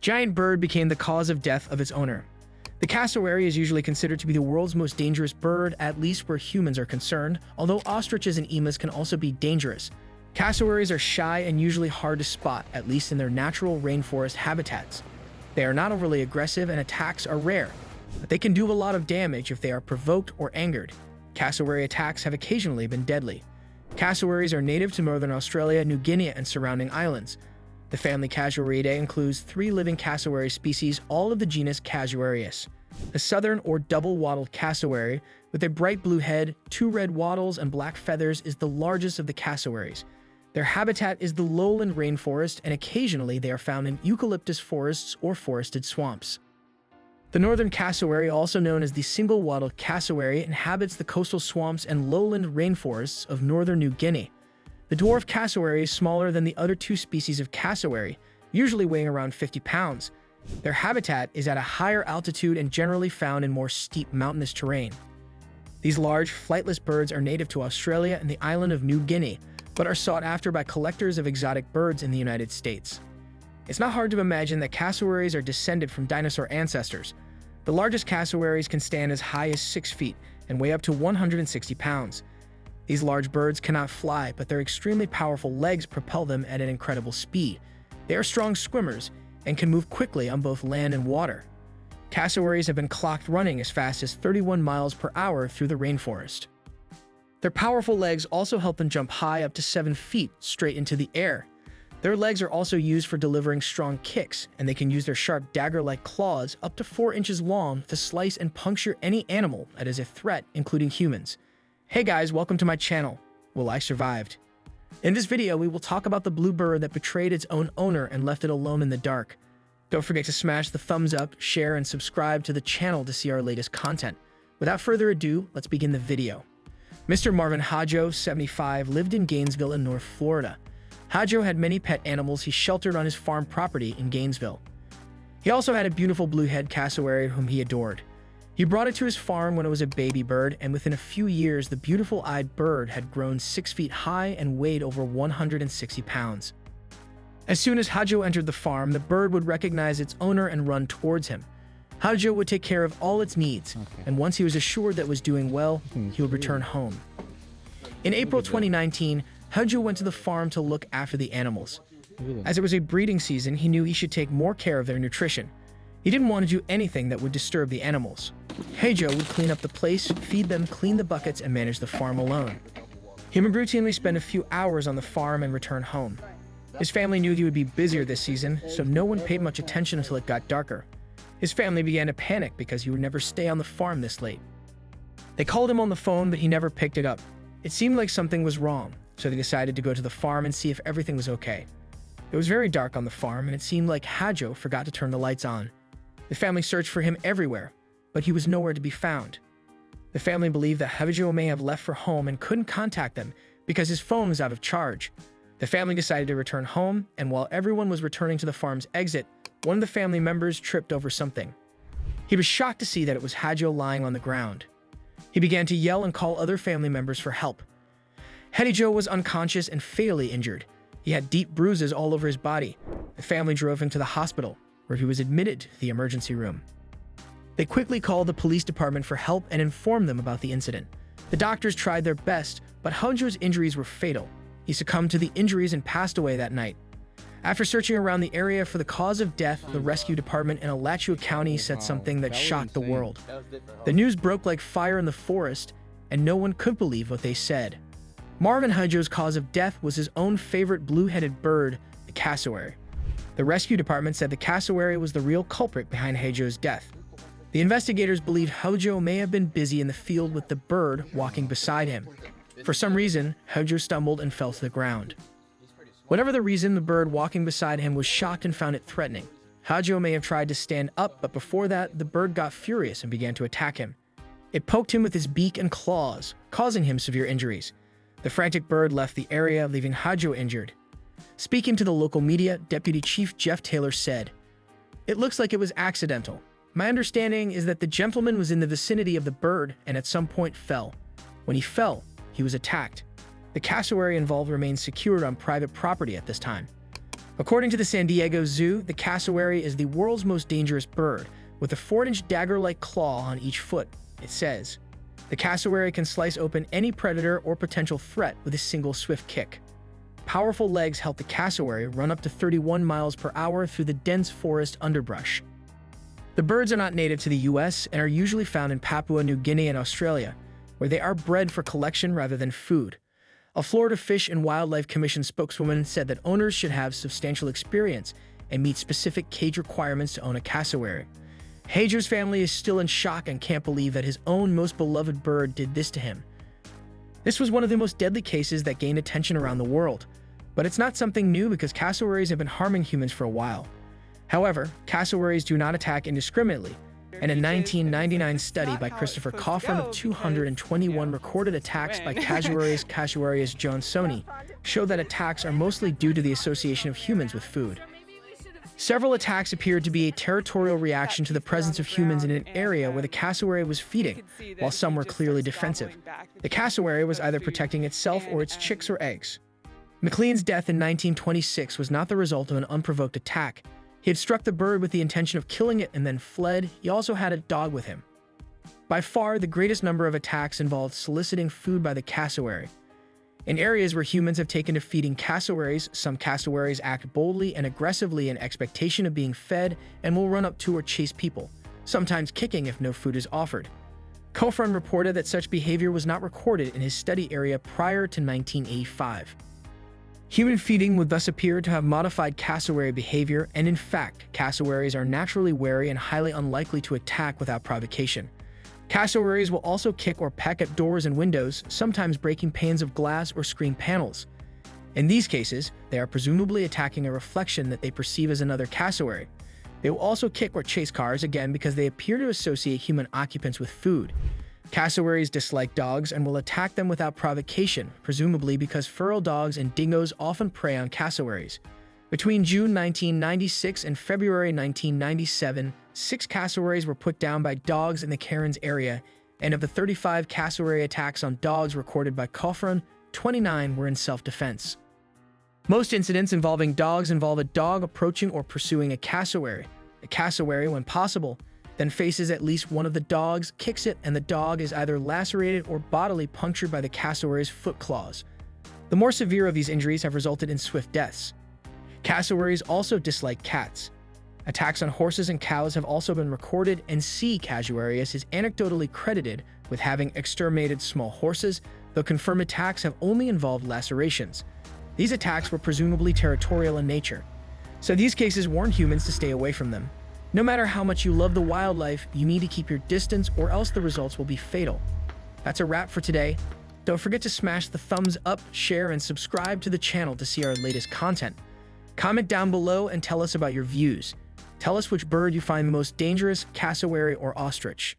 Giant bird became the cause of death of its owner. The cassowary is usually considered to be the world's most dangerous bird, at least where humans are concerned, although ostriches and emus can also be dangerous. Cassowaries are shy and usually hard to spot, at least in their natural rainforest habitats. They are not overly aggressive and attacks are rare, but they can do a lot of damage if they are provoked or angered. Cassowary attacks have occasionally been deadly. Cassowaries are native to northern Australia, New Guinea, and surrounding islands. The family Cassowariidae includes 3 living cassowary species, all of the genus Cassowaries. The southern or double-wattled cassowary, with a bright blue head, 2 red wattles, and black feathers, is the largest of the cassowaries. Their habitat is the lowland rainforest, and occasionally they are found in eucalyptus forests or forested swamps. The northern cassowary, also known as the single-wattled cassowary, inhabits the coastal swamps and lowland rainforests of northern New Guinea. The dwarf cassowary is smaller than the other 2 species of cassowary, usually weighing around 50 pounds. Their habitat is at a higher altitude and generally found in more steep mountainous terrain. These large, flightless birds are native to Australia and the island of New Guinea, but are sought after by collectors of exotic birds in the United States. It's not hard to imagine that cassowaries are descended from dinosaur ancestors. The largest cassowaries can stand as high as 6 feet and weigh up to 160 pounds. These large birds cannot fly, but their extremely powerful legs propel them at an incredible speed. They are strong swimmers and can move quickly on both land and water. Cassowaries have been clocked running as fast as 31 miles per hour through the rainforest. Their powerful legs also help them jump high up to 7 feet straight into the air. Their legs are also used for delivering strong kicks, and they can use their sharp dagger-like claws up to 4 inches long to slice and puncture any animal that is a threat, including humans. Hey guys, welcome to my channel. Well, I survived. In this video, we will talk about the blue bird that betrayed its own owner and left it alone in the dark. Don't forget to smash the thumbs up, share, and subscribe to the channel to see our latest content. Without further ado, let's begin the video. Mr. Marvin Hajo, 75, lived in Gainesville in North Florida. Hajo had many pet animals he sheltered on his farm property in Gainesville. He also had a beautiful blue-head cassowary whom he adored. He brought it to his farm when it was a baby bird, and within a few years, the beautiful-eyed bird had grown 6 feet high and weighed over 160 pounds. As soon as Hajo entered the farm, the bird would recognize its owner and run towards him. Hajo would take care of all its needs, and once he was assured that it was doing well, he would return home. In April 2019, Hajo went to the farm to look after the animals. As it was a breeding season, he knew he should take more care of their nutrition. He didn't want to do anything that would disturb the animals. Hajo would clean up the place, feed them, clean the buckets, and manage the farm alone. He would routinely spend a few hours on the farm and return home. His family knew he would be busier this season, so no one paid much attention until it got darker. His family began to panic because he would never stay on the farm this late. They called him on the phone, but he never picked it up. It seemed like something was wrong, so they decided to go to the farm and see if everything was okay. It was very dark on the farm, and it seemed like Hajo forgot to turn the lights on. The family searched for him everywhere, but he was nowhere to be found. The family believed that Hajo may have left for home and couldn't contact them because his phone was out of charge. The family decided to return home, and while everyone was returning to the farm's exit, one of the family members tripped over something. He was shocked to see that it was Hajo lying on the ground. He began to yell and call other family members for help. Hajo was unconscious and fatally injured. He had deep bruises all over his body. The family drove him to the hospital, where he was admitted to the emergency room. They quickly called the police department for help and informed them about the incident. The doctors tried their best, but Hajo's injuries were fatal. He succumbed to the injuries and passed away that night. After searching around the area for the cause of death, the rescue department in Alachua County said something that shocked the world. The news broke like fire in the forest, and no one could believe what they said. Marvin Hajo's cause of death was his own favorite blue-headed bird, the cassowary. The rescue department said the cassowary was the real culprit behind Hajo's death. The investigators believe Hajo may have been busy in the field with the bird walking beside him. For some reason, Hajo stumbled and fell to the ground. Whatever the reason, the bird walking beside him was shocked and found it threatening. Hajo may have tried to stand up, but before that, the bird got furious and began to attack him. It poked him with its beak and claws, causing him severe injuries. The frantic bird left the area, leaving Hajo injured. Speaking to the local media, Deputy Chief Jeff Taylor said, "It looks like it was accidental. My understanding is that the gentleman was in the vicinity of the bird and at some point fell. When he fell, he was attacked. The cassowary involved remains secured on private property at this time." According to the San Diego Zoo, the cassowary is the world's most dangerous bird, with a 4-inch dagger-like claw on each foot. It says, the cassowary can slice open any predator or potential threat with a single swift kick. Powerful legs help the cassowary run up to 31 miles per hour through the dense forest underbrush. The birds are not native to the US and are usually found in Papua New Guinea and Australia, where they are bred for collection rather than food. A Florida Fish and Wildlife Commission spokeswoman said that owners should have substantial experience and meet specific cage requirements to own a cassowary. Hajo's family is still in shock and can't believe that his own most beloved bird did this to him. This was one of the most deadly cases that gained attention around the world, but it's not something new because cassowaries have been harming humans for a while. However, cassowaries do not attack indiscriminately, and a 1999 study by Christopher Coffin of 221 recorded attacks by Cassowaries johnsoni showed that attacks are mostly due to the association of humans with food. Several attacks appeared to be a territorial reaction to the presence of humans in an area where the cassowary was feeding, while some were clearly defensive. The cassowary was either protecting itself or its chicks or eggs. McLean's death in 1926 was not the result of an unprovoked attack. He had struck the bird with the intention of killing it and then fled. He also had a dog with him. By far, the greatest number of attacks involved soliciting food by the cassowary. In areas where humans have taken to feeding cassowaries, some cassowaries act boldly and aggressively in expectation of being fed and will run up to or chase people, sometimes kicking if no food is offered. Coffin reported that such behavior was not recorded in his study area prior to 1985. Human feeding would thus appear to have modified cassowary behavior, and in fact, cassowaries are naturally wary and highly unlikely to attack without provocation. Cassowaries will also kick or peck at doors and windows, sometimes breaking panes of glass or screen panels. In these cases, they are presumably attacking a reflection that they perceive as another cassowary. They will also kick or chase cars, again because they appear to associate human occupants with food. Cassowaries dislike dogs and will attack them without provocation, presumably because feral dogs and dingoes often prey on cassowaries. Between June 1996 and February 1997, 6 cassowaries were put down by dogs in the Cairns area, and of the 35 cassowary attacks on dogs recorded by Coffin, 29 were in self-defense. Most incidents involving dogs involve a dog approaching or pursuing a cassowary. The cassowary, when possible, then faces at least one of the dogs, kicks it, and the dog is either lacerated or bodily punctured by the cassowary's foot claws. The more severe of these injuries have resulted in swift deaths. Cassowaries also dislike cats. Attacks on horses and cows have also been recorded, and C. casuarius is anecdotally credited with having exterminated small horses, though confirmed attacks have only involved lacerations. These attacks were presumably territorial in nature, so these cases warn humans to stay away from them. No matter how much you love the wildlife, you need to keep your distance or else the results will be fatal. That's a wrap for today. Don't forget to smash the thumbs up, share, and subscribe to the channel to see our latest content. Comment down below and tell us about your views. Tell us which bird you find the most dangerous, cassowary or ostrich.